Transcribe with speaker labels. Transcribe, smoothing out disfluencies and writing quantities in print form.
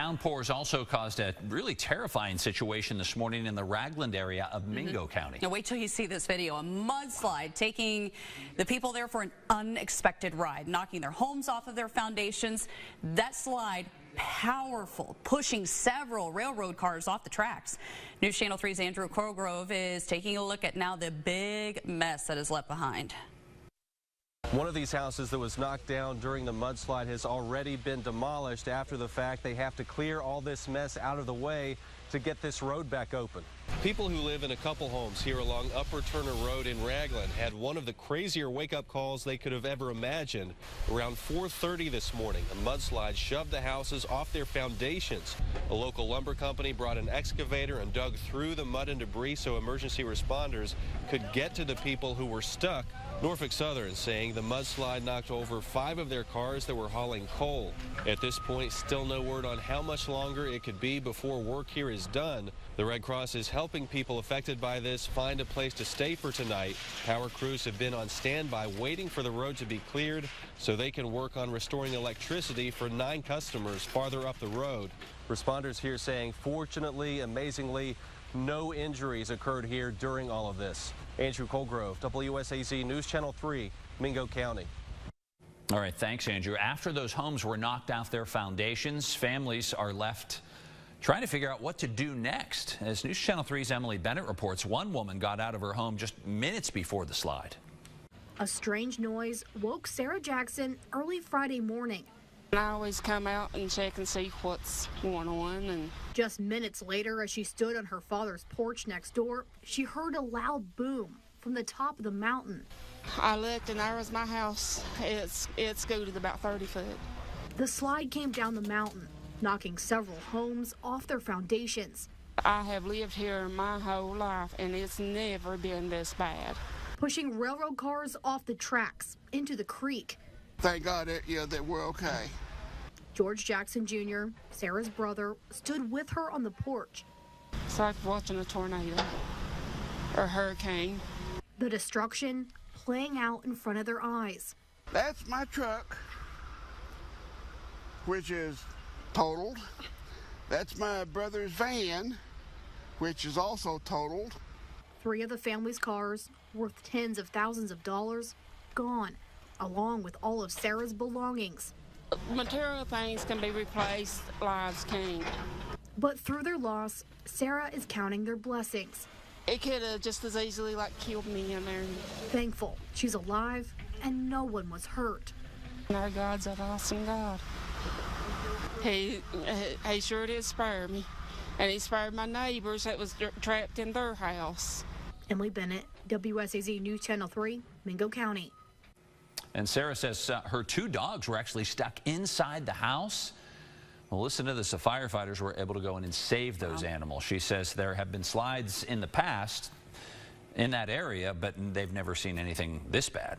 Speaker 1: Downpours also caused a really terrifying situation this morning in the Ragland area of Mingo County.
Speaker 2: Now wait till you see this video. A mudslide taking the people there for an unexpected ride, knocking their homes off of their foundations. That slide, powerful, pushing several railroad cars off the tracks. News Channel 3's Andrew Colgrove is taking a look at now the big mess that is left behind.
Speaker 3: One of these houses that was knocked down during the mudslide has already been demolished. After the fact, they have to clear all this mess out of the way to get this road back open. People who live in a couple homes here along Upper Turner Road in Ragland had one of the crazier wake-up calls they could have ever imagined. Around 4:30 this morning, a mudslide shoved the houses off their foundations. A local lumber company brought an excavator and dug through the mud and debris so emergency responders could get to the people who were stuck. Norfolk Southern saying the mudslide knocked over 5 of their cars that were hauling coal. At this point, still no word on how much longer it could be before work here is done. The Red Cross is helping people affected by this find a place to stay for tonight. Power crews have been on standby waiting for the road to be cleared so they can work on restoring electricity for 9 customers farther up the road. Responders here saying, fortunately, amazingly, no injuries occurred here during all of this. Andrew Colgrove, WSAZ News Channel 3, Mingo County.
Speaker 1: All right, thanks, Andrew. After those homes were knocked off their foundations, families are left trying to figure out what to do next. As News Channel 3's Emily Bennett reports, one woman got out of her home just minutes before the slide.
Speaker 4: A strange noise woke Sarah Jackson early Friday morning.
Speaker 5: I always come out and check and see what's going on. And
Speaker 4: just minutes later, as she stood on her father's porch next door, she heard a loud boom from the top of the mountain.
Speaker 5: I looked and there was my house. It scooted about 30 foot.
Speaker 4: The slide came down the mountain, knocking several homes off their foundations.
Speaker 5: I have lived here my whole life and it's never been this bad.
Speaker 4: Pushing railroad cars off the tracks into the creek.
Speaker 6: Thank God that we're okay.
Speaker 4: George Jackson Jr., Sarah's brother, stood with her on the porch.
Speaker 5: It's like watching a tornado or a hurricane.
Speaker 4: The destruction playing out in front of their eyes.
Speaker 6: That's my truck, which is totaled. That's my brother's van, which is also totaled.
Speaker 4: 3 of the family's cars, worth tens of thousands of dollars, gone, along with all of Sarah's belongings.
Speaker 5: Material things can be replaced, lives can't.
Speaker 4: But through their loss, Sarah is counting their blessings.
Speaker 5: It could have just as easily killed me in there.
Speaker 4: Thankful she's alive and no one was hurt.
Speaker 5: Our God's an awesome God. He sure did spare me. And he spared my neighbors that was trapped in their house.
Speaker 4: Emily Bennett, WSAZ News Channel 3, Mingo County.
Speaker 1: And Sarah says her 2 dogs were actually stuck inside the house. Well, listen to this. The firefighters were able to go in and save those animals. She says there have been slides in the past in that area, but they've never seen anything this bad.